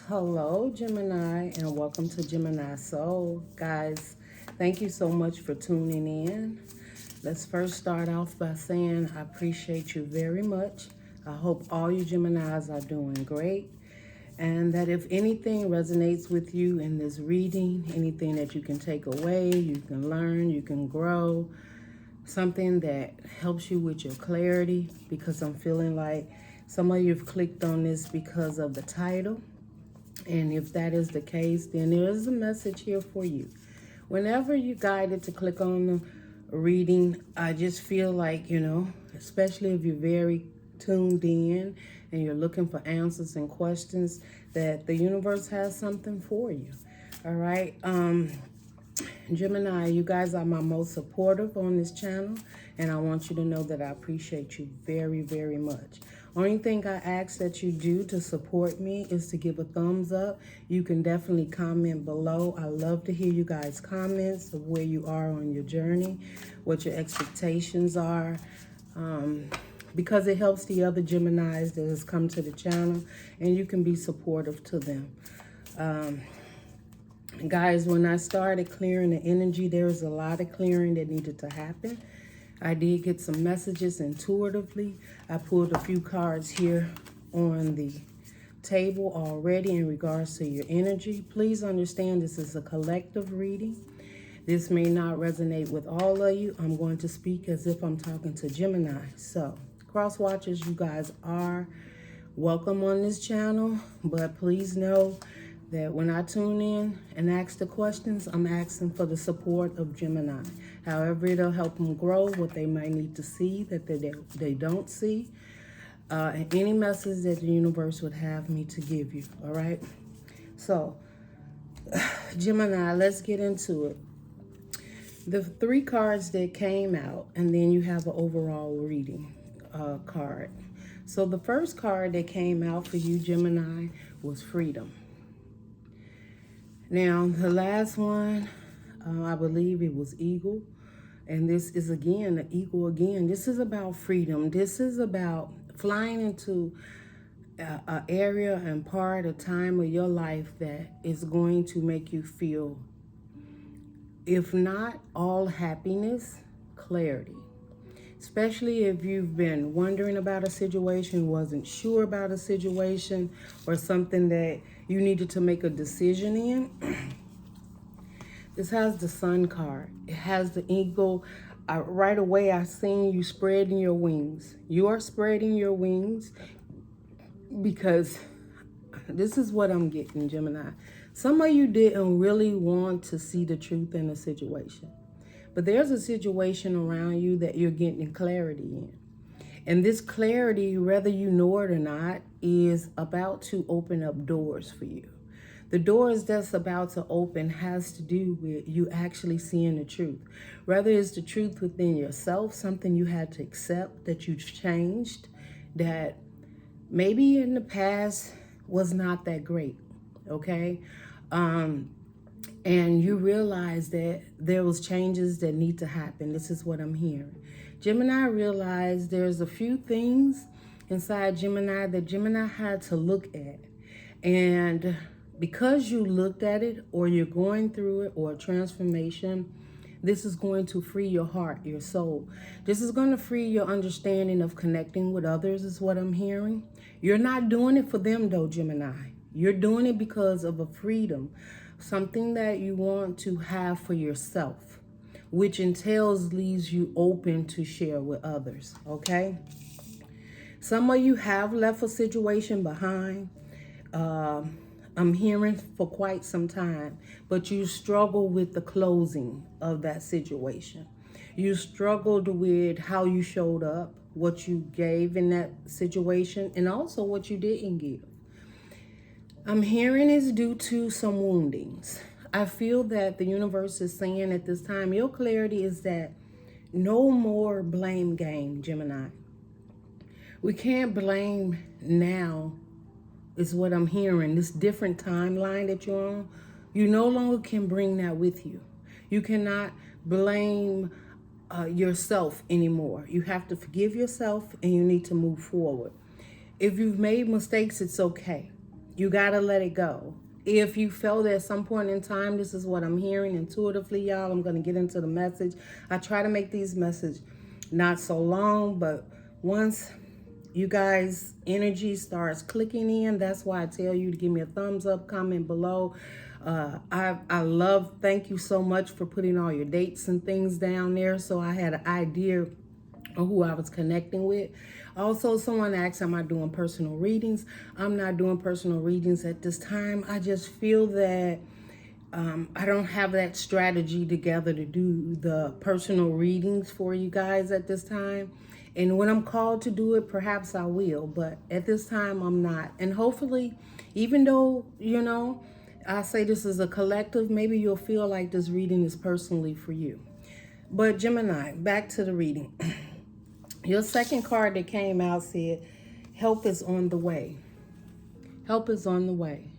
Hello, Gemini, and welcome to Gemini Soul. Guys, thank you so much for tuning in. Let's first start off by saying I appreciate you very much. I hope all you Geminis are doing great, and that if anything resonates with you in this reading, anything that you can take away, you can learn, you can grow, something that helps you with your clarity, because I'm feeling like some of you have clicked on this because of the title. And if that is the case, then there is a message here for you. Whenever you're guided to click on the reading, I just feel like, especially if you're very tuned in and you're looking for answers and questions, that the universe has something for you. All right. Gemini, you guys are my most supportive on this channel, and I want you to know that I appreciate you very, very much. Only thing I ask that you do to support me is to give a thumbs up. You can definitely comment below. I love to hear you guys' comments of where you are on your journey, what your expectations are, because it helps the other Geminis that has come to the channel, and you can be supportive to them. Guys, when I started clearing the energy, there was a lot of clearing that needed to happen. I did get some messages intuitively. I pulled a few cards here on the table already in regards to your energy. Please understand this is a collective reading. This may not resonate with all of you. I'm going to speak as if I'm talking to Gemini. So, cross watchers, you guys are welcome on this channel, but please know that when I tune in and ask the questions, I'm asking for the support of Gemini. However, it'll help them grow what they might need to see that they don't see. And any message that the universe would have me to give you, all right? So, Gemini, let's get into it. The 3 cards that came out, and then you have an overall reading card. So the first card that came out for you, Gemini, was freedom. Now, the last one, I believe it was eagle. And this is, again, the eagle again. This is about freedom. This is about flying into an area and part, a time of your life that is going to make you feel, if not all happiness, clarity. Especially if you've been wondering about a situation, wasn't sure about a situation, or something that you needed to make a decision in. This has the sun card. It has the eagle. Right away, I seen you spreading your wings. You are spreading your wings because this is what I'm getting, Gemini. Some of you didn't really want to see the truth in a situation. But there's a situation around you that you're getting clarity in. And this clarity, whether you know it or not, is about to open up doors for you. The doors that's about to open has to do with you actually seeing the truth. Whether it's the truth within yourself, something you had to accept, that you've changed, that maybe in the past was not that great, okay? And you realize that there was changes that need to happen. This is what I'm hearing. Gemini realized there's a few things inside Gemini that Gemini had to look at. And because you looked at it, or you're going through it, or a transformation, this is going to free your heart, your soul. This is going to free your understanding of connecting with others, is what I'm hearing. You're not doing it for them, though, Gemini. You're doing it because of a freedom, something that you want to have for yourself, which entails leaves you open to share with others, okay? Some of you have left a situation behind. I'm hearing for quite some time, but you struggle with the closing of that situation. You struggled with how you showed up, what you gave in that situation, and also what you didn't give. I'm hearing is due to some woundings. I feel that the universe is saying at this time, your clarity is that no more blame game, Gemini. We can't blame now, is what I'm hearing. This different timeline that you're on, you no longer can bring that with you. You cannot blame yourself anymore. You have to forgive yourself, and you need to move forward. If you've made mistakes, it's okay. You got to let it go. If you felt at some point in time, this is what I'm hearing intuitively, y'all. I'm going to get into the message. I try to make these messages not so long, but once you guys' energy starts clicking in, that's why I tell you to give me a thumbs up, comment below. I love, thank you so much for putting all your dates and things down there, so I had an idea of who I was connecting with. Also, someone asked, am I doing personal readings? I'm not doing personal readings at this time. I just feel that I don't have that strategy together to do the personal readings for you guys at this time. And when I'm called to do it, perhaps I will. But at this time, I'm not. And hopefully, even though, you know, I say this is a collective, maybe you'll feel like this reading is personally for you. But Gemini, back to the reading. Your second card that came out said, help is on the way. Help is on the way.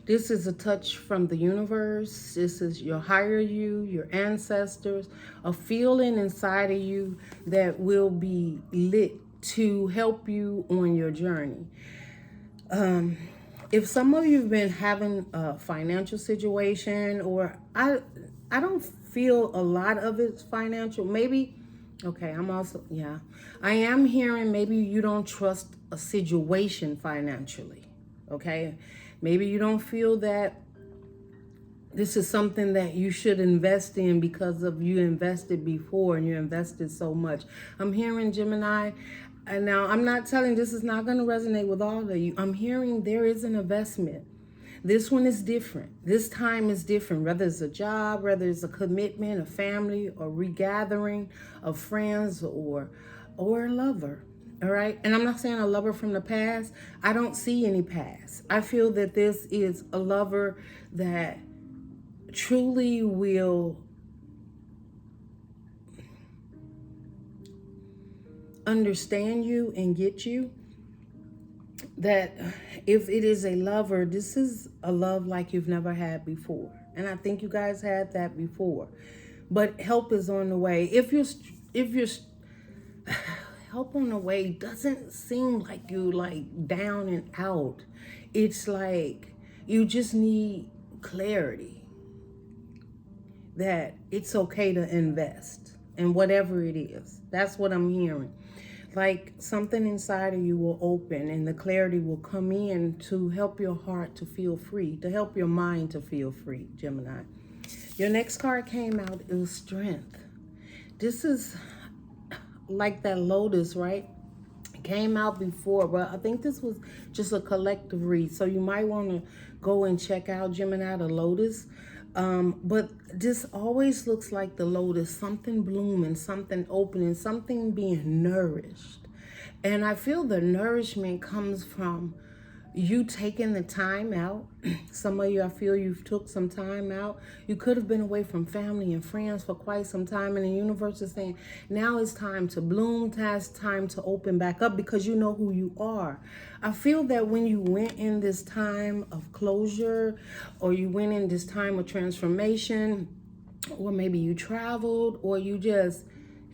This is a touch from the universe. This is your higher you, your ancestors, a feeling inside of you that will be lit to help you on your journey. If some of you have been having a financial situation, or I don't feel a lot of it's financial. Maybe, okay, I'm also, yeah. I am hearing maybe you don't trust a situation financially, okay? Maybe you don't feel that this is something that you should invest in because of you invested before and you invested so much. I'm hearing Gemini, and now I'm not telling this is not going to resonate with all of you. I'm hearing there is an investment. This one is different. This time is different, whether it's a job, whether it's a commitment, a family, or regathering of friends, or a lover. All right. And I'm not saying a lover from the past. I don't see any past. I feel that this is a lover that truly will understand you and get you. That if it is a lover, this is a love like you've never had before. And I think you guys had that before. But help is on the way. If you're help on the way doesn't seem like you like down and out. It's like you just need clarity that it's okay to invest in whatever it is. That's what I'm hearing. Like something inside of you will open and the clarity will come in to help your heart to feel free, to help your mind to feel free, Gemini. Your next card came out, it was strength. This is like that lotus, right? It came out before, but I think this was just a collective read. So you might want to go and check out Gemini, the lotus. But this always looks like the lotus, something blooming, something opening, something being nourished. And I feel the nourishment comes from you taking the time out. Some of you, I feel you've took some time out. You could have been away from family and friends for quite some time, and the universe is saying, now it's time to bloom, it's time to open back up because you know who you are. I feel that when you went in this time of closure, or you went in this time of transformation, or maybe you traveled, or you just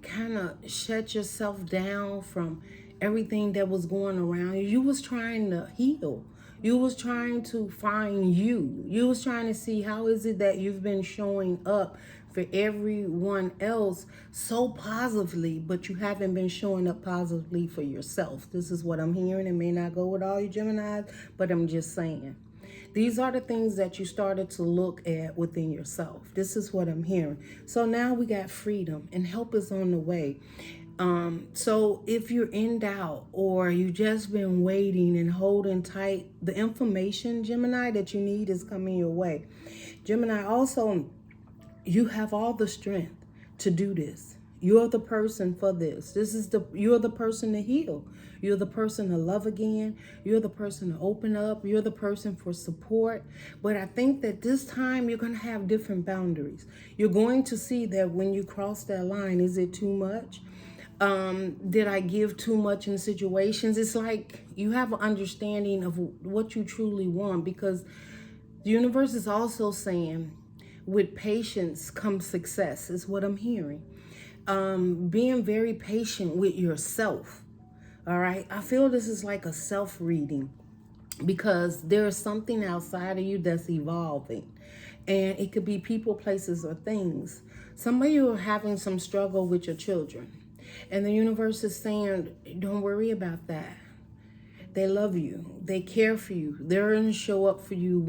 kind of shut yourself down from everything that was going around you. You was trying to heal. You was trying to find you. You was trying to see how is it that you've been showing up for everyone else so positively, but you haven't been showing up positively for yourself. This is what I'm hearing. It may not go with all you Geminis, but I'm just saying. These are the things that you started to look at within yourself. This is what I'm hearing. So now we got freedom and help is on the way. So if you're in doubt or you just been waiting and holding tight, the information, Gemini, that you need is coming your way. Gemini, also, you have all the strength to do this. You're the person for this. You're the person to heal. You're the person to love again. You're the person to open up. You're the person for support. But I think that this time you're going to have different boundaries. You're going to see that when you cross that line, is it too much? Did I give too much in situations? It's like you have an understanding of what you truly want, because the universe is also saying with patience comes success, is what I'm hearing. Being very patient with yourself. All right. I feel this is like a self-reading. because there is something outside of you that's evolving. And it could be people, places, or things. Some of you are having some struggle with your children. And the universe is saying, don't worry about that. They love you. They care for you. They're going to show up for you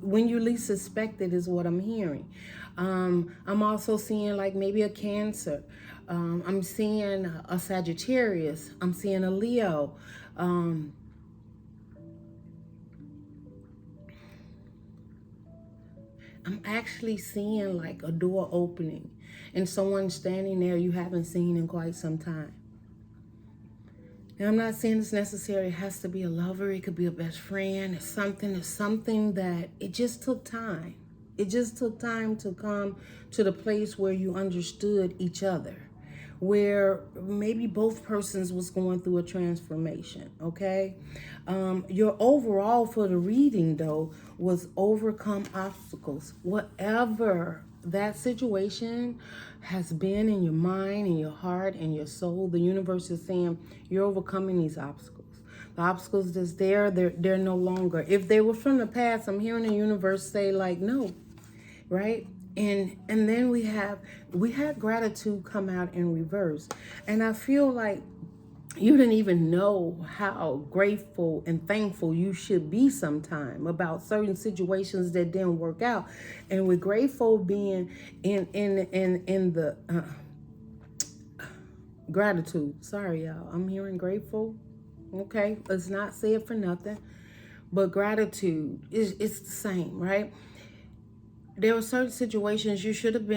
when you least suspect it, is what I'm hearing. I'm also seeing like maybe a Cancer. I'm seeing a Sagittarius. I'm seeing a Leo. I'm actually seeing like a door opening and someone standing there you haven't seen in quite some time. And I'm not saying it's necessary. It has to be a lover. It could be a best friend. It's something that it just took time. It just took time to come to the place where you understood each other, where maybe both persons was going through a transformation, okay? Your overall for the reading, though, was overcome obstacles. Whatever that situation has been in your mind, in your heart, in your soul, the universe is saying you're overcoming these obstacles. The obstacles that's there, they're no longer. If they were from the past, I'm hearing the universe say like, no, right? And then we had gratitude come out in reverse. And I feel like you didn't even know how grateful and thankful you should be sometime about certain situations that didn't work out. And with grateful being in the gratitude. Sorry, y'all. I'm hearing grateful. Okay, let's not say it for nothing. But gratitude it's the same, right? There were certain situations you should have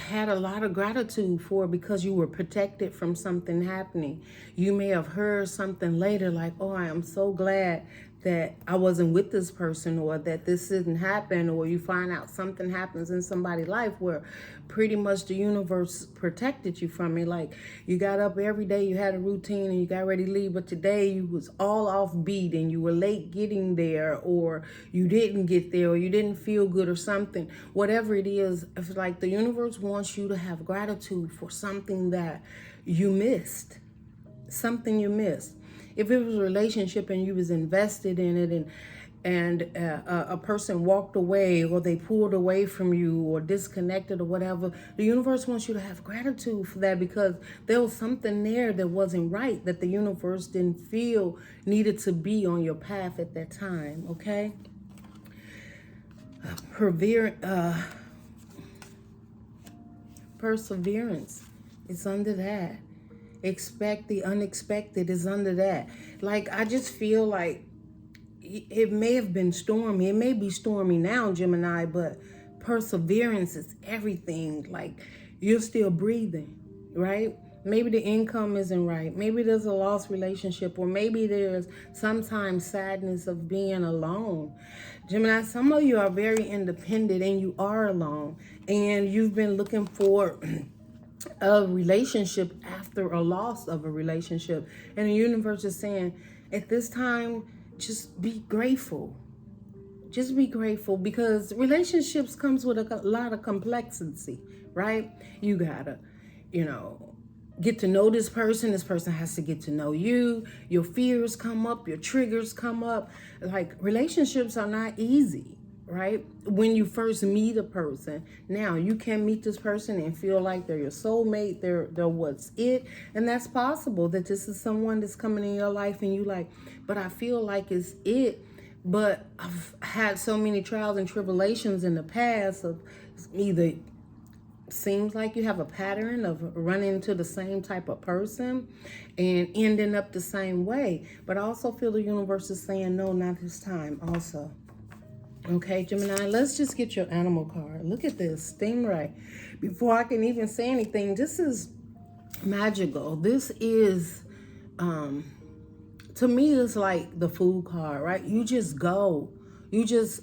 had a lot of gratitude for because you were protected from something happening. You may have heard something later like, oh, I am so glad that I wasn't with this person, or that this didn't happen, or you find out something happens in somebody's life where pretty much the universe protected you from it. Like you got up every day, you had a routine and you got ready to leave, but today you was all off beat and you were late getting there, or you didn't get there, or you didn't feel good or something. Whatever it is, it's like the universe wants you to have gratitude for something that you missed. Something you missed. If it was a relationship and you was invested in it, and a person walked away, or they pulled away from you, or disconnected, or whatever, the universe wants you to have gratitude for that, because there was something there that wasn't right, that the universe didn't feel needed to be on your path at that time, okay? Perseverance is under that. Expect the unexpected is under that. Like, I just feel like it may have been stormy. It may be stormy now, Gemini, but perseverance is everything. Like, you're still breathing, right? Maybe the income isn't right. Maybe there's a lost relationship, or maybe there's sometimes sadness of being alone. Gemini, some of you are very independent and you are alone, and you've been looking for a relationship after a loss of a relationship, and the universe is saying at this time, just be grateful. Just be grateful, because relationships comes with a lot of complexity, right? You gotta, get to know this person. This person has to get to know you. Your fears come up, your triggers come up. Like, relationships are not easy, right? When you first meet a person, now you can meet this person and feel like they're your soulmate, they're what's it, and that's possible that this is someone that's coming in your life and you like, but I feel like it's it, but I've had so many trials and tribulations in the past of either seems like you have a pattern of running into the same type of person and ending up the same way, but I also feel the universe is saying no, not this time also. Okay, Gemini, let's just get your animal card. Look at this, Stingray. Before I can even say anything, this is magical. This is, to me, it's like the food card, right? You just go. You just,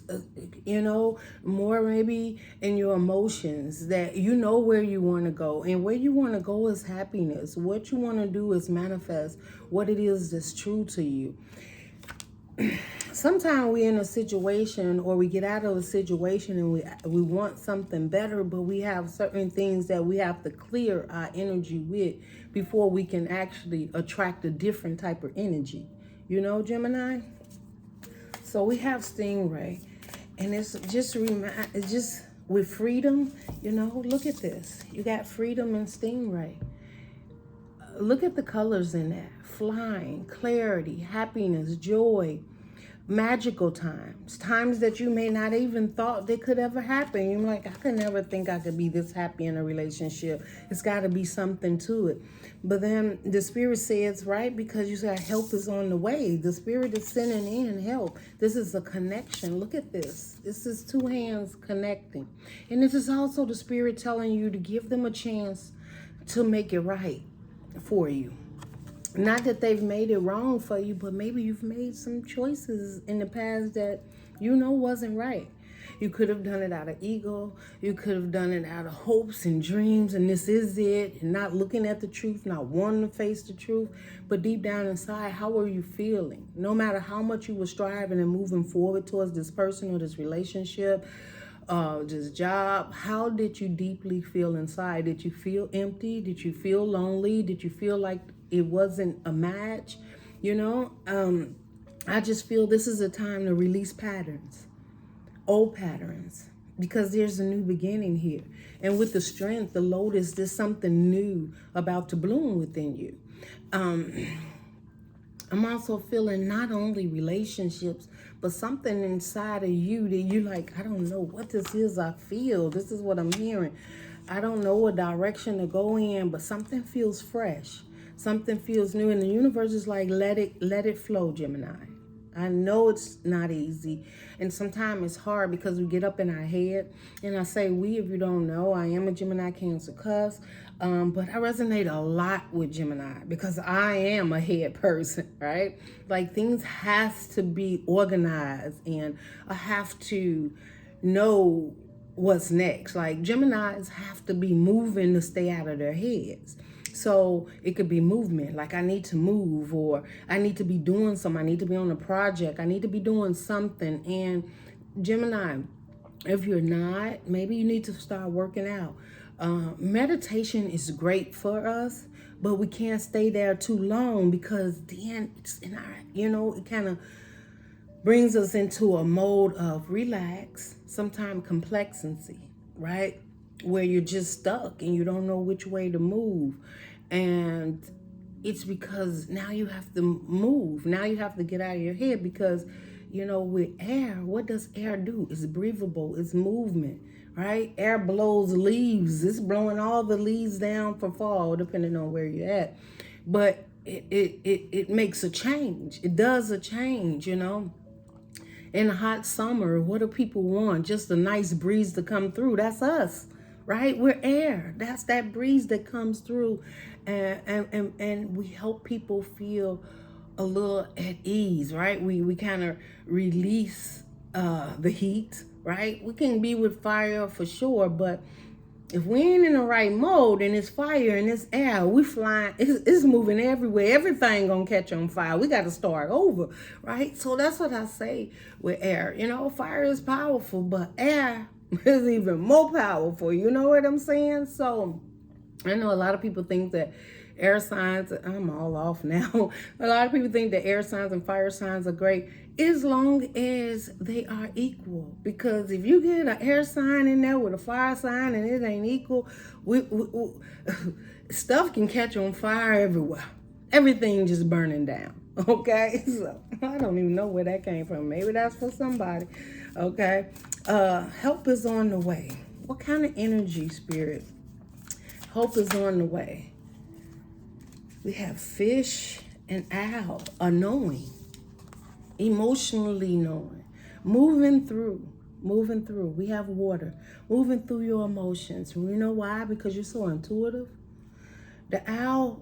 more maybe in your emotions, that you know where you want to go. And where you want to go is happiness. What you want to do is manifest what it is that's true to you. Sometimes we're in a situation, or we get out of a situation and we want something better, but we have certain things that we have to clear our energy with before we can actually attract a different type of energy. You know, Gemini? So we have Stingray, and it's just with freedom, you know, look at this. You got freedom and Stingray. Look at the colors in that. Flying, clarity, happiness, joy, magical times. Times that you may not even thought they could ever happen. You're like, I could never think I could be this happy in a relationship. It's got to be something to it. But then the Spirit says, right, because you said help is on the way. The Spirit is sending in help. This is a connection. Look at this. This is two hands connecting. And this is also the Spirit telling you to give them a chance to make it right for you. Not that they've made it wrong for you, but maybe you've made some choices in the past that you know wasn't right. You could have done it out of ego. You could have done it out of hopes and dreams, and this is it, and not looking at the truth, not wanting to face the truth. But deep down inside, how were you feeling? No matter how much you were striving and moving forward towards this person or this relationship, this job, how did you deeply feel inside? Did you feel empty? Did you feel lonely? Did you feel like it wasn't a match? You know, I just feel this is a time to release patterns, old patterns, because there's a new beginning here. And with the strength, the lotus, there's something new about to bloom within you. I'm also feeling not only relationships, but something inside of you that you like, I don't know what this is. I feel this is what I'm hearing. I don't know what direction to go in, but something feels fresh. Something feels new. And the universe is like, let it flow, Gemini. I know it's not easy. And sometimes it's hard because we get up in our head. And I say we, if you don't know, I am a Gemini Cancer cusp. But I resonate a lot with Gemini because I am a head person, right? Like things have to be organized and I have to know what's next. Like Geminis have to be moving to stay out of their heads. So it could be movement, like I need to move, or I need to be doing something. I need to be on a project. I need to be doing something. And Gemini, if you're not, maybe you need to start working out. Meditation is great for us, but we can't stay there too long because then it's in our, you know, it kind of brings us into a mode of relax, sometimes complexity, right? Where you're just stuck and you don't know which way to move. And it's because now you have to move. Now you have to get out of your head because, you know, with air, what does air do? It's breathable, it's movement, right? Air blows leaves. It's blowing all the leaves down for fall, depending on where you're at. But it makes a change. It does a change, you know. In a hot summer, what do people want? Just a nice breeze to come through. That's us, right? We're air. That's that breeze that comes through. And we help people feel a little at ease, right? We kind of release the heat, right? We can be with fire for sure, but if we ain't in the right mode and it's fire and it's air, we flying, it's moving everywhere. Everything gonna catch on fire. We got to start over, right? So that's what I say with air. You know, fire is powerful, but air is even more powerful. You know what I'm saying? So I know a lot of people think that air signs, I'm all off now. A lot of people think that air signs and fire signs are great as long as they are equal. Because if you get an air sign in there with a fire sign and it ain't equal, stuff can catch on fire everywhere. Everything just burning down. Okay, so I don't even know where that came from. Maybe that's for somebody. Okay, help is on the way. What kind of energy, Spirit? Hope is on the way. We have fish and owl, a knowing, emotionally knowing, moving through. We have water, moving through your emotions. You know why? Because you're so intuitive. The owl,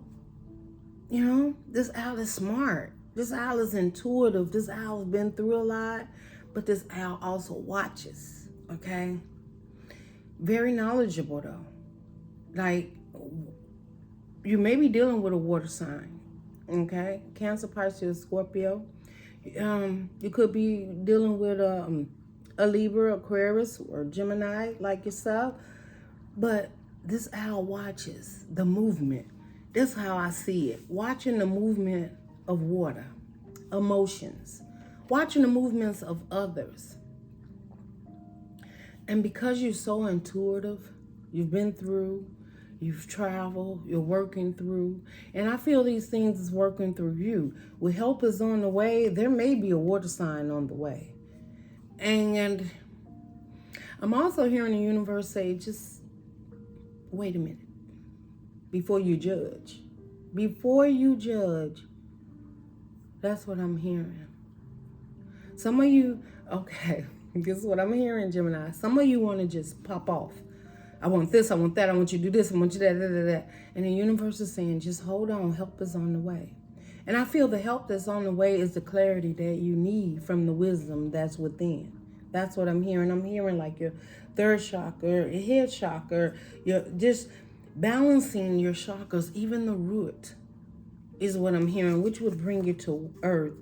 you know, this owl is smart. This owl is intuitive. This owl's been through a lot, but this owl also watches, okay? Very knowledgeable though. Like, you may be dealing with a water sign, okay? Cancer, Pisces, Scorpio. You could be dealing with a Libra, Aquarius, or Gemini like yourself. But this owl watches the movement. That's how I see it. Watching the movement of water, emotions. watching the movements of others. And because you're so intuitive, you've been through, you've traveled, you're working through, and I feel these things is working through you. With help is on the way, there may be a water sign on the way. And I'm also hearing the universe say, just wait a minute before you judge. Before you judge. That's what I'm hearing. Some of you, okay, guess what I'm hearing, Gemini? Some of you want to just pop off. I want this, I want that, I want you to do this, I want you to that. And the universe is saying, just hold on, help is on the way. And I feel the help that's on the way is the clarity that you need from the wisdom that's within. That's what I'm hearing. I'm hearing like your third chakra, your head chakra, you're just balancing your chakras, even the root is what I'm hearing, which would bring you to earth.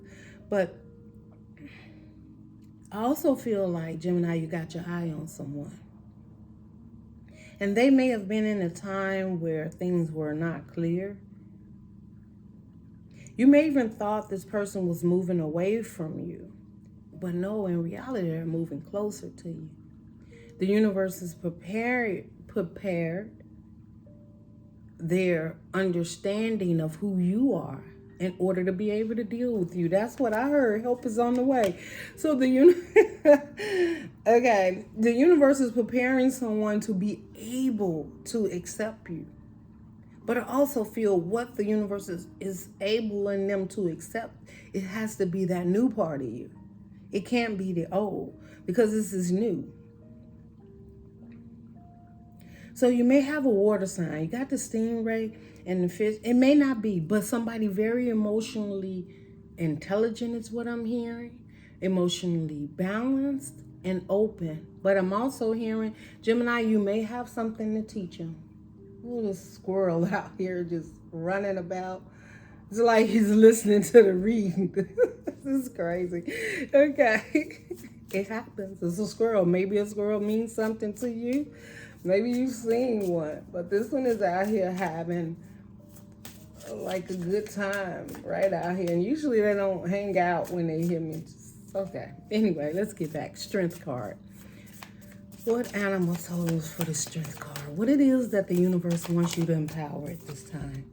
But I also feel like, Gemini, you got your eye on someone. And they may have been in a time where things were not clear. You may even thought this person was moving away from you. But no, in reality, they're moving closer to you. The universe is prepared their understanding of who you are in order to be able to deal with you. That's what I heard. Help is on the way. So the universe is preparing someone to be able to accept you. But I also feel what the universe is enabling them to accept, it has to be that new part of you. It can't be the old, because this is new. So you may have a water sign. You got the stingray and the fish. It may not be, but somebody very emotionally intelligent is what I'm hearing. Emotionally balanced and open. But I'm also hearing, Gemini, you may have something to teach them. Look at this squirrel out here just running about. It's like he's listening to the reading. This is crazy. Okay. It happens. It's a squirrel. Maybe a squirrel means something to you. Maybe you've seen one. But this one is out here having like a good time right out here. And usually they don't hang out when they hear me. Okay. Anyway, let's get back. Strength card. What animal souls for the strength card? What it is that the universe wants you to empower at this time?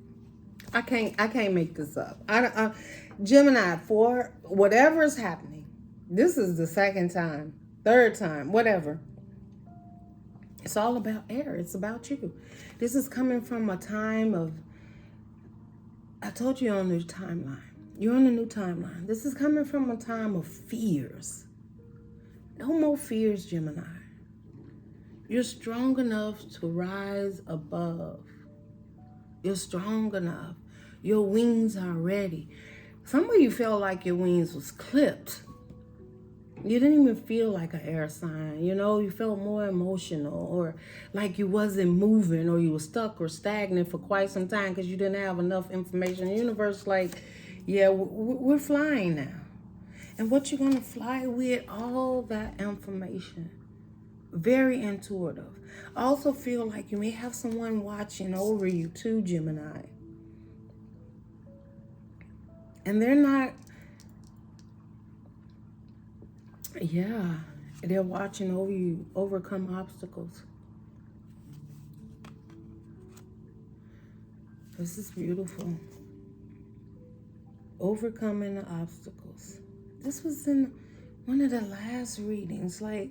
I can't make this up. Gemini, for whatever is happening, this is the second time, third time, whatever. It's all about air. It's about you. This is coming from a time of, I told you on the timeline. You're on a new timeline. This is coming from a time of fears. No more fears, Gemini. You're strong enough to rise above. You're strong enough. Your wings are ready. Some of you felt like your wings was clipped. You didn't even feel like an air sign. You know, you felt more emotional, or like you wasn't moving, or you were stuck or stagnant for quite some time because you didn't have enough information. The universe like, yeah, we're flying now. And what you're going to fly with, all that information. Very intuitive. I also feel like you may have someone watching over you too, Gemini. And they're not, they're watching over you overcome obstacles. This is beautiful. Overcoming the obstacles. This was in one of the last readings. Like,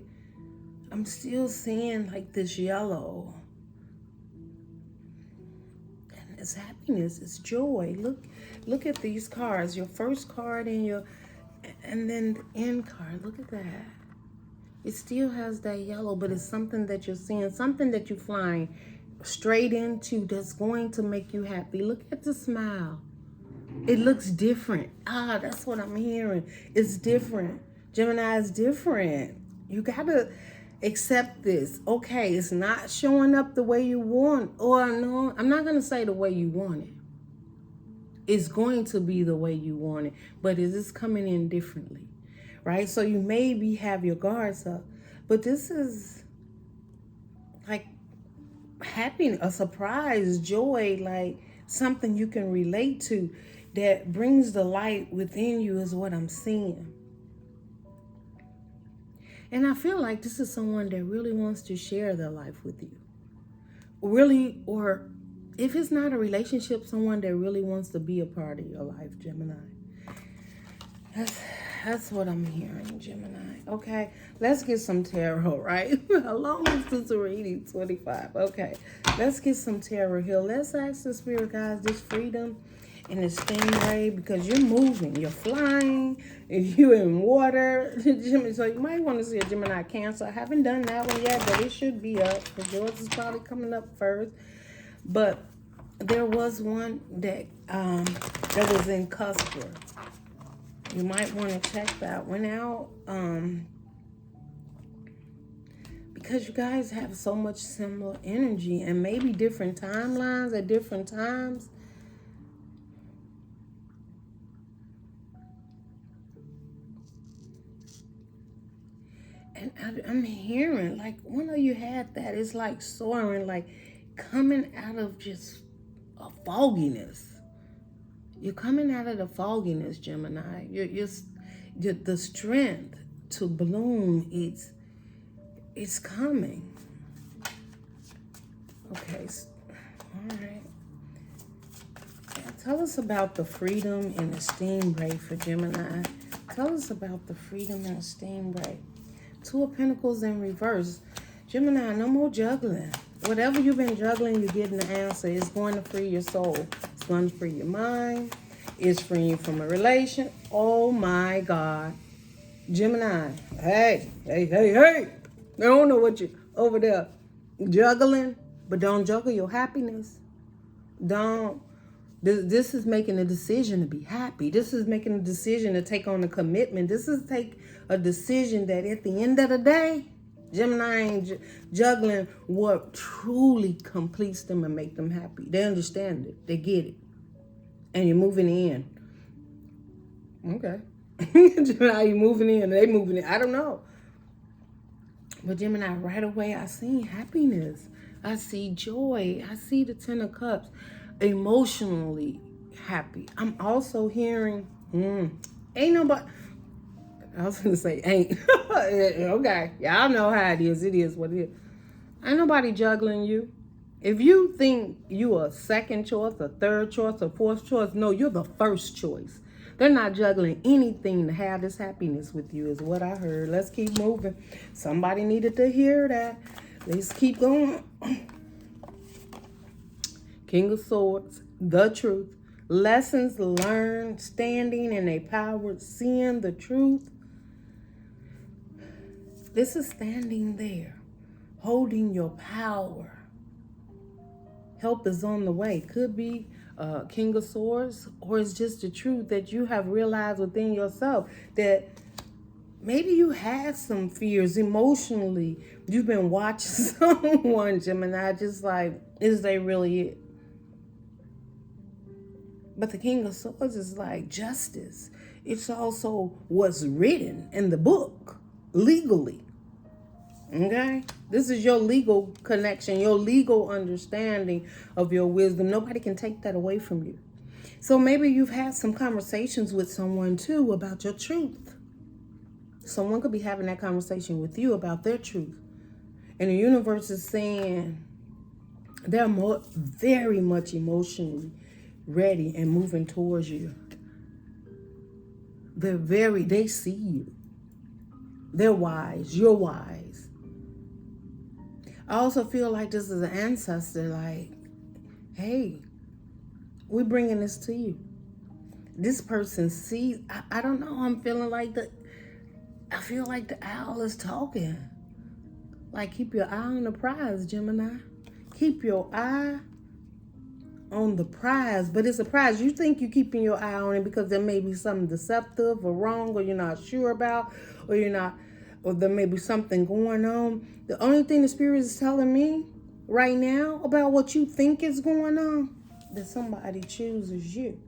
I'm still seeing like this yellow. And it's happiness, it's joy. Look at these cards. Your first card and then the end card. Look at that. It still has that yellow, but it's something that you're seeing, something that you're flying straight into that's going to make you happy. Look at the smile. It looks different. That's what I'm hearing. It's different. Gemini is different. You gotta accept this. Okay, it's not showing up the way you want. Or no, I'm not gonna say the way you want it. It's going to be the way you want it, but is this coming in differently, right? So you maybe have your guards up, but this is like happiness, a surprise, joy, like something you can relate to that brings the light within you is what I'm seeing. And I feel like this is someone that really wants to share their life with you. Really, or if it's not a relationship, someone that really wants to be a part of your life, Gemini. That's what I'm hearing, Gemini. Okay, let's get some tarot, right? How long is this reading? 25. Okay, let's get some tarot here. Let's ask the spirit guides this freedom and the Stingray, because you're moving, you're flying, you're in water. So you might want to see a Gemini Cancer. I haven't done that one yet, but it should be up, because yours is probably coming up first. But there was one that was in KIPPER. You might want to check that one out, because you guys have so much similar energy and maybe different timelines at different times. And I'm hearing like one of you had that. It's like soaring, like coming out of just a fogginess. You're coming out of the fogginess, Gemini. You're the strength to bloom. It's coming. Okay, all right. Yeah, tell us about the freedom and the Stingray for Gemini. Tell us about the freedom and the Stingray. Two of Pentacles in reverse. Gemini, no more juggling. Whatever you've been juggling, you're getting the answer. It's going to free your soul. It's going to free your mind. It's freeing you from a relation. Oh my God. Gemini, hey. I don't know what you over there juggling, but don't juggle your happiness. Don't. This is making a decision to be happy. This is making a decision to take on a commitment. This is take a decision that at the end of the day, Gemini ain't juggling what truly completes them and make them happy. They understand it. They get it. And you're moving in. Okay. Gemini, you moving in. They moving in. I don't know. But Gemini, right away, I see happiness. I see joy. I see the Ten of Cups. Emotionally happy. I'm also hearing, ain't nobody, I was going to say ain't. Okay. Y'all know how it is. It is what it is. Ain't nobody juggling you. If you think you a second choice, a third choice, a fourth choice, no, you're the first choice. They're not juggling anything to have this happiness with you is what I heard. Let's keep moving. Somebody needed to hear that. Let's keep going. King of Swords, the truth. Lessons learned, standing in a power, seeing the truth. This is standing there, holding your power. Help is on the way. Could be King of Swords, or it's just the truth that you have realized within yourself that maybe you had some fears emotionally. You've been watching someone, Gemini, just like, is they really it? But the King of Swords is like justice. It's also what's written in the book legally. Okay? This is your legal connection, your legal understanding of your wisdom. Nobody can take that away from you. So maybe you've had some conversations with someone too about your truth. Someone could be having that conversation with you about their truth. And the universe is saying they're very much emotionally ready and moving towards you. They see you. They're wise. You're wise. I also feel like this is an ancestor, like, hey, we're bringing this to you. This person sees, I don't know, I'm feeling like I feel like the owl is talking. Like, keep your eye on the prize, Gemini. Keep your eye on the prize, but it's a prize. You think you're keeping your eye on it because there may be something deceptive or wrong, or you're not sure about, or there may be something going on. The only thing the spirit is telling me right now about what you think is going on, that somebody chooses you,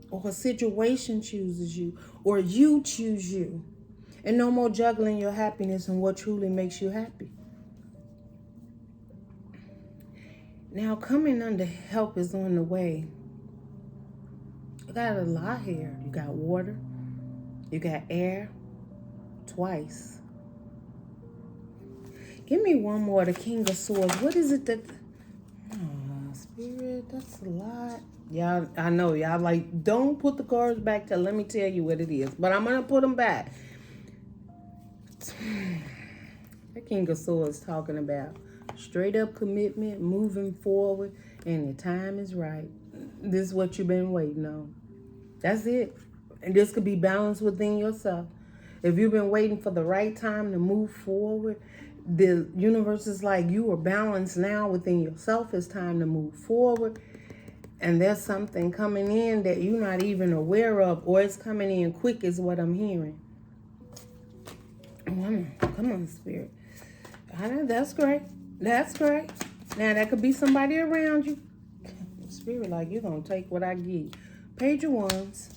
or a situation chooses you, or you choose you. And no more juggling your happiness and what truly makes you happy. Now, coming under help is on the way. You got a lot here. You got water. You got air. Twice. Give me one more, the King of Swords. What is it that... Oh, Spirit, that's a lot. Y'all, I know, y'all like, don't put the cards back till let me tell you what it is. But I'm going to put them back. The King of Swords talking about straight up commitment, moving forward, and the time is right. This is what you've been waiting on. That's it. And this could be balanced within yourself. If you've been waiting for the right time to move forward, the universe is like, you are balanced now within yourself. It's time to move forward. And there's something coming in that you're not even aware of, or it's coming in quick is what I'm hearing. Come on, Spirit. I know, that's great. That's great. Now, that could be somebody around you. Spirit, like, you're going to take what I give you. Page of Wands,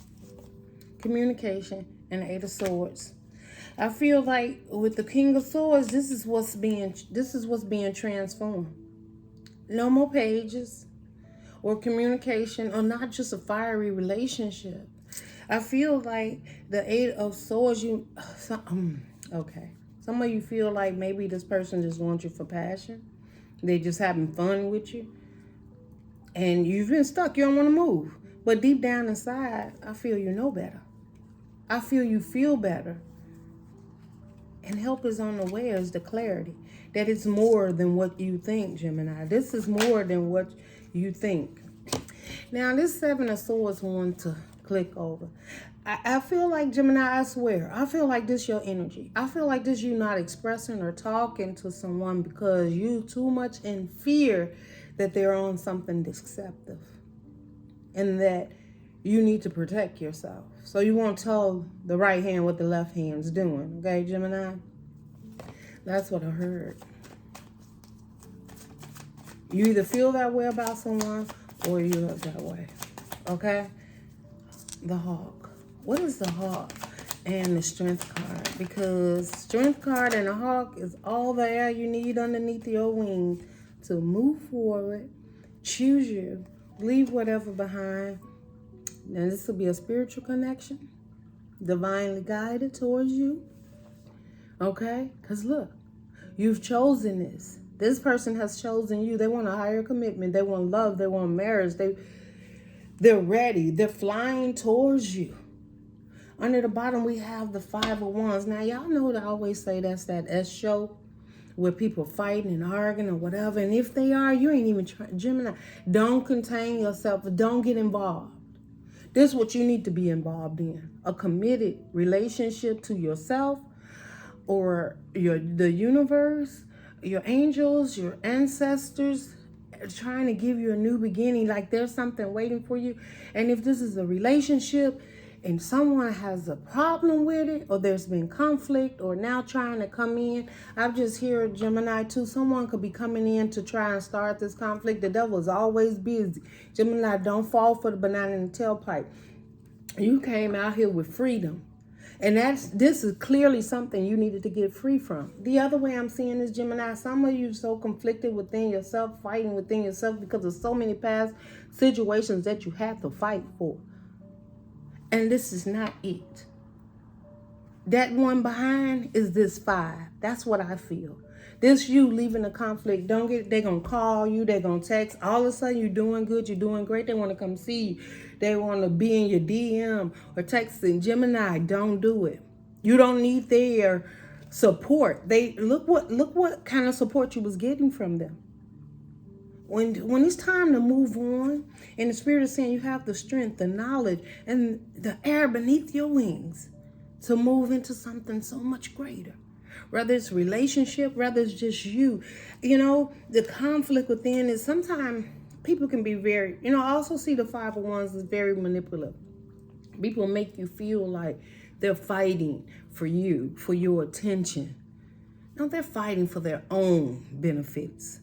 communication, and the Eight of Swords. I feel like with the King of Swords, this is what's being transformed. No more pages or communication, or not just a fiery relationship. I feel like the Eight of Swords, okay. Some of you feel like maybe this person just wants you for passion. They're just having fun with you. And you've been stuck. You don't want to move. But deep down inside, I feel you know better. I feel you feel better. And help is on the way is the clarity. That it's more than what you think, Gemini. This is more than what you think. Now, this Seven of Swords want to click over. I feel like, Gemini, I swear, I feel like this your energy. I feel like this you not expressing or talking to someone because you too much in fear that they're on something deceptive. And that you need to protect yourself. So you won't tell the right hand what the left hand's doing. Okay, Gemini? That's what I heard. You either feel that way about someone or you look that way. Okay? The Hawk. What is the Hawk and the Strength card? Because Strength card and the Hawk is all the air you need underneath your wings to move forward, choose you, leave whatever behind. And this will be a spiritual connection, divinely guided towards you. Okay? Because look, you've chosen this. This person has chosen you. They want a higher commitment. They want love. They want marriage. They're ready. They're flying towards you. Under the bottom, we have the Five of Wands. Now, y'all know that I always say that's that S show where people fighting and arguing or whatever. And if they are, you ain't even trying. Gemini, don't contain yourself. Don't get involved. This is what you need to be involved in. A committed relationship to yourself or the universe, your angels, your ancestors, trying to give you a new beginning. Like there's something waiting for you. And if this is a relationship and someone has a problem with it, or there's been conflict, or now trying to come in, I've just heard Gemini too. Someone could be coming in to try and start this conflict. The devil is always busy. Gemini, don't fall for the banana in the tailpipe. You came out here with freedom. And this is clearly something you needed to get free from. The other way I'm seeing is, Gemini, some of you so conflicted within yourself, fighting within yourself because of so many past situations that you have to fight for. And this is not it. That one behind is this 5. That's what I feel. This you leaving the conflict. They're going to call you. They're going to text. All of a sudden, you're doing good. You're doing great. They want to come see you. They want to be in your DM or texting. Gemini, don't do it. You don't need their support. Look what kind of support you was getting from them. When it's time to move on, and the Spirit is saying you have the strength, the knowledge, and the air beneath your wings to move into something so much greater. Whether it's relationship, whether it's just you. You know, the conflict within is sometimes people can be very, I also see the Five of Wands as very manipulative. People make you feel like they're fighting for you, for your attention. No, they're fighting for their own benefits,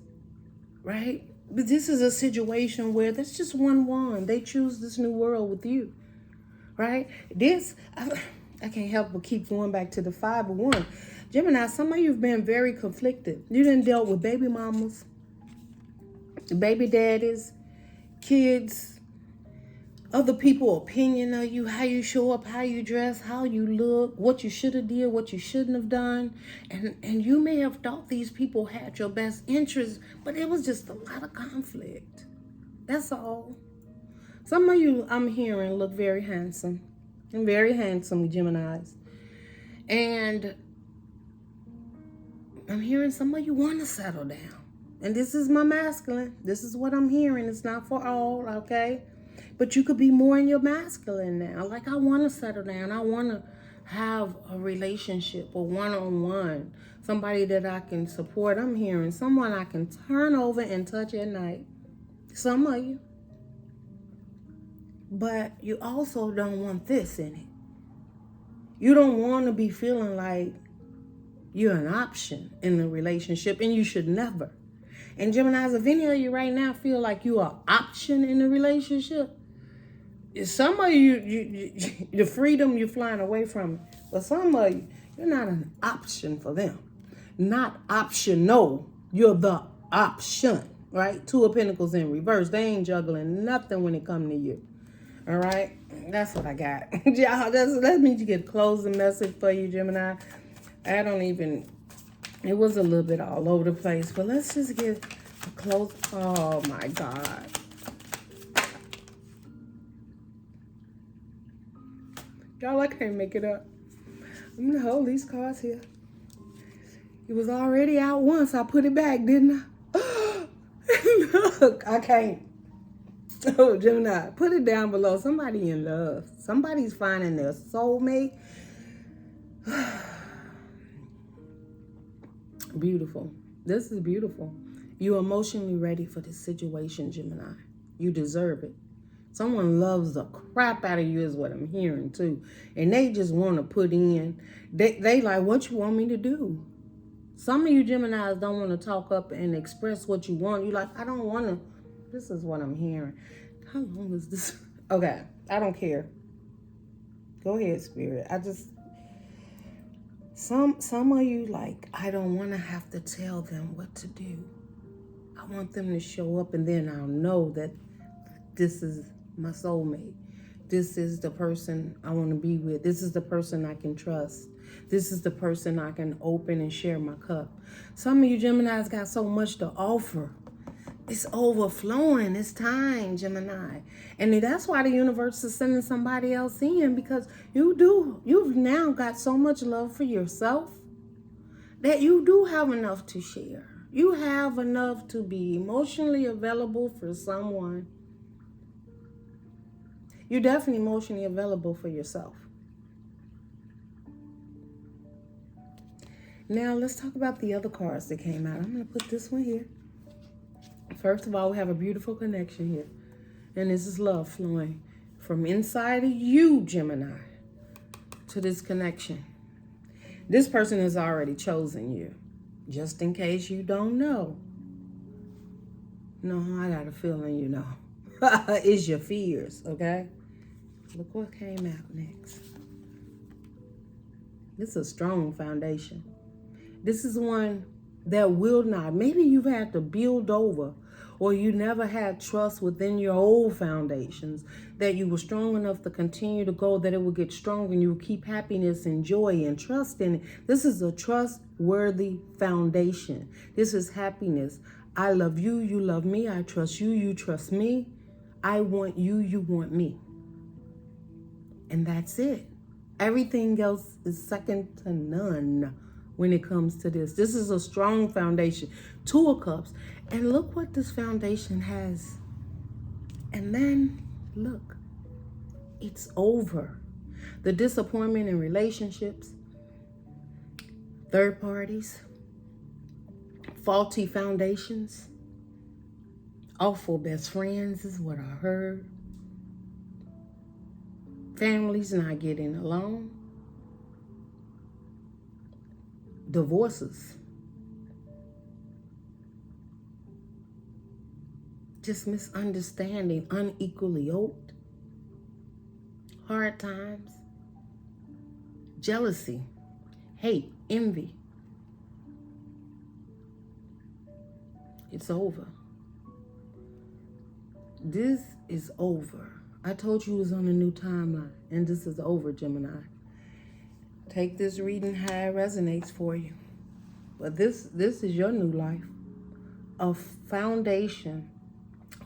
right? But this is a situation where there's just one wand. They choose this new world with you, right? I can't help but keep going back to the 5 of Wands. Gemini, some of you have been very conflicted. You done dealt with baby mamas, baby daddies, kids, other people's opinion of you, how you show up, how you dress, how you look, what you should have did, what you shouldn't have done. And you may have thought these people had your best interest, but it was just a lot of conflict. That's all. Some of you, I'm hearing, look very handsome. And very handsome, Geminis. And I'm hearing some of you want to settle down. And this is my masculine. This is what I'm hearing. It's not for all, okay? But you could be more in your masculine now. Like, I want to settle down. I want to have a relationship, a one-on-one. Somebody that I can support. I'm hearing someone I can turn over and touch at night. Some of you. But you also don't want this in it. You don't want to be feeling like you're an option in the relationship, and you should never. And Geminis, if any of you right now feel like you are an option in the relationship, some of you, the freedom, you're flying away from it. But some of you, you're not an option for them. Not optional. You're the option, right? Two of Pentacles in reverse. They ain't juggling nothing when it comes to you. All right? That's what I got. Y'all, that means you get a closing message for you, Gemini. It was a little bit all over the place, but let's just get a close. Oh my God. Y'all, I can't make it up. I'm gonna hold these cards here. It was already out once. I put it back, didn't I? Look, I can't. Oh, Gemini, put it down below. Somebody in love. Somebody's finding their soulmate. Beautiful. This is beautiful. You're emotionally ready for this situation, Gemini. You deserve it. Someone loves the crap out of you is what I'm hearing too. And they just want to put in. They like, what you want me to do? Some of you Geminis don't want to talk up and express what you want. You're like, I don't want to. This is what I'm hearing. How long is this? Okay, I don't care. Go ahead, Spirit. Some of you like, I don't want to have to tell them what to do. I want them to show up, and then I'll know that this is my soulmate. This is the person I want to be with. This is the person I can trust. This is the person I can open and share my cup. Some of you Geminis got so much to offer. It's overflowing. It's time, Gemini. And that's why the universe is sending somebody else in, because you've now got so much love for yourself that you do have enough to share. You have enough to be emotionally available for someone. You're definitely emotionally available for yourself. Now, let's talk about the other cards that came out. I'm going to put this one here. First of all, we have a beautiful connection here. And this is love flowing from inside of you, Gemini, to this connection. This person has already chosen you. Just in case you don't know. No, I got a feeling you know. It's your fears, okay? Look what came out next. This is a strong foundation. This is one that will not. Maybe you've had to build over, or you never had trust within your old foundations, that you were strong enough to continue to go, that it will get stronger and you will keep happiness and joy and trust in it. This is a trustworthy foundation. This is happiness. I love you, you love me. I trust you, you trust me. I want you, you want me. And that's it. Everything else is second to none when it comes to this. This is a strong foundation. Two of Cups. And look what this foundation has. And then, look, it's over. The disappointment in relationships, third parties, faulty foundations, awful best friends is what I heard. Families not getting along. Divorces. Just misunderstanding, unequally yoked. Hard times. Jealousy. Hate. Envy. It's over. This is over. I told you it was on a new timeline, and this is over, Gemini. Take this reading how it resonates for you. But this is your new life. A foundation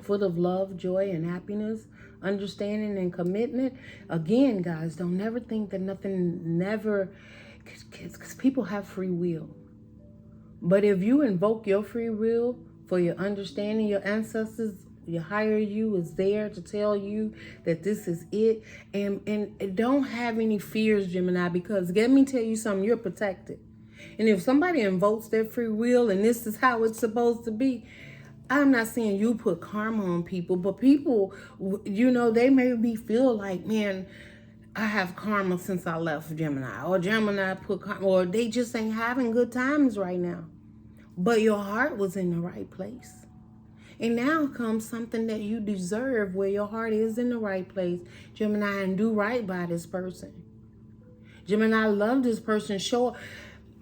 full of love, joy, and happiness, understanding, and commitment. Again, guys, don't never think that nothing never, because people have free will. But if you invoke your free will for your understanding, your ancestors, your higher you is there to tell you that this is it. And don't have any fears, Gemini, because let me tell you something, you're protected. And if somebody invokes their free will and this is how it's supposed to be, I'm not saying you put karma on people, but people, you know, they maybe feel like, man, I have karma since I left Gemini, or Gemini put karma, or they just ain't having good times right now. But your heart was in the right place. And now comes something that you deserve, where your heart is in the right place, Gemini, and do right by this person. Gemini, love this person. Show.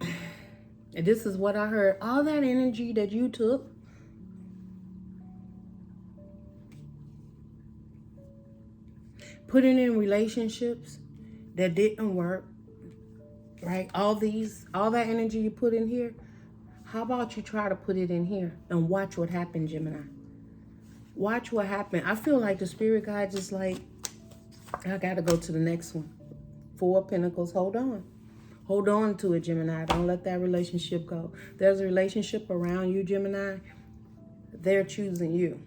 And this is what I heard. All that energy that you took, put it in relationships that didn't work, right? All that energy you put in here, how about you try to put it in here and watch what happened, Gemini? Watch what happened. I feel like the spirit guide just like, I got to go to the next one. 4 of Pentacles, hold on. Hold on to it, Gemini. Don't let that relationship go. There's a relationship around you, Gemini. They're choosing you.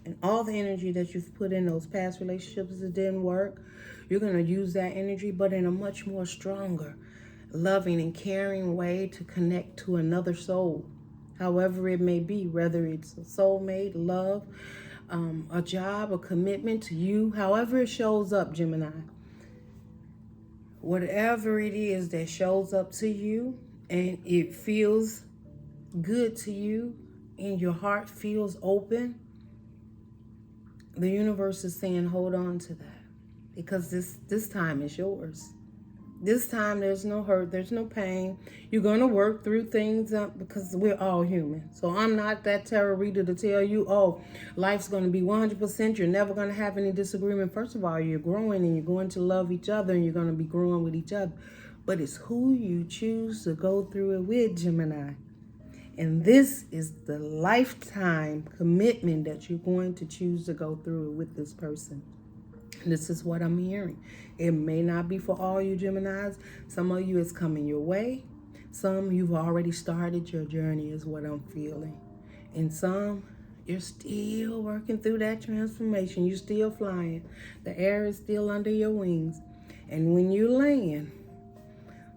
And all the energy that you've put in those past relationships that didn't work, you're going to use that energy, but in a much more stronger, loving and caring way to connect to another soul, however it may be, whether it's a soulmate, love, a job, a commitment to you, however it shows up, Gemini. Whatever it is that shows up to you and it feels good to you and your heart feels open, the universe is saying hold on to that, because this time is yours. This time there's no hurt, there's no pain. You're going to work through things because we're all human. So I'm not that tarot reader to tell you, oh, life's going to be 100%. You're never going to have any disagreement. First of all, you're growing and you're going to love each other and you're going to be growing with each other. But it's who you choose to go through it with, Gemini. And this is the lifetime commitment that you're going to choose to go through it with this person. This is what I'm hearing. It may not be for all you Geminis. Some of you, it's coming your way. Some, you've already started your journey is what I'm feeling. And some, you're still working through that transformation. You're still flying. The air is still under your wings. And when you land,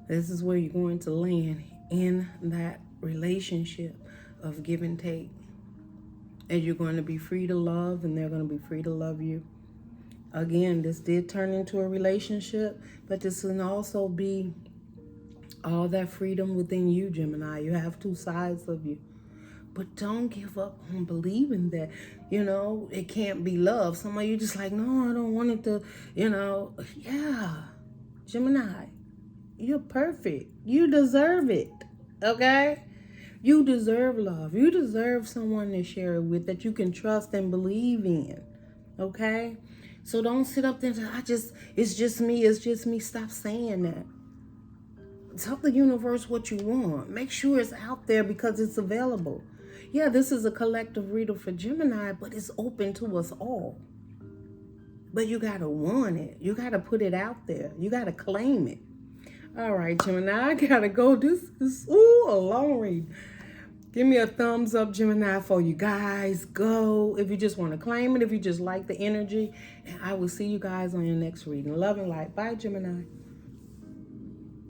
this is where you're going to land, in that relationship of give and take. And you're going to be free to love, and they're going to be free to love you. Again, this did turn into a relationship, but this can also be all that freedom within you, Gemini. You have 2 sides of you. But don't give up on believing that, you know, it can't be love. Some of you just like, no, I don't want it to, you know. Yeah, Gemini, you're perfect. You deserve it, okay? You deserve love. You deserve someone to share it with that you can trust and believe in, okay? So don't sit up there and say, it's just me. Stop saying that. Tell the universe what you want. Make sure it's out there because it's available. Yeah, this is a collective reader for Gemini, but it's open to us all. But you got to want it. You got to put it out there. You got to claim it. All right, Gemini, I got to go. This is, a long read. Give me a thumbs up, Gemini, for you guys. Go. If you just want to claim it, if you just like the energy. And I will see you guys on your next reading. Love and light. Bye, Gemini.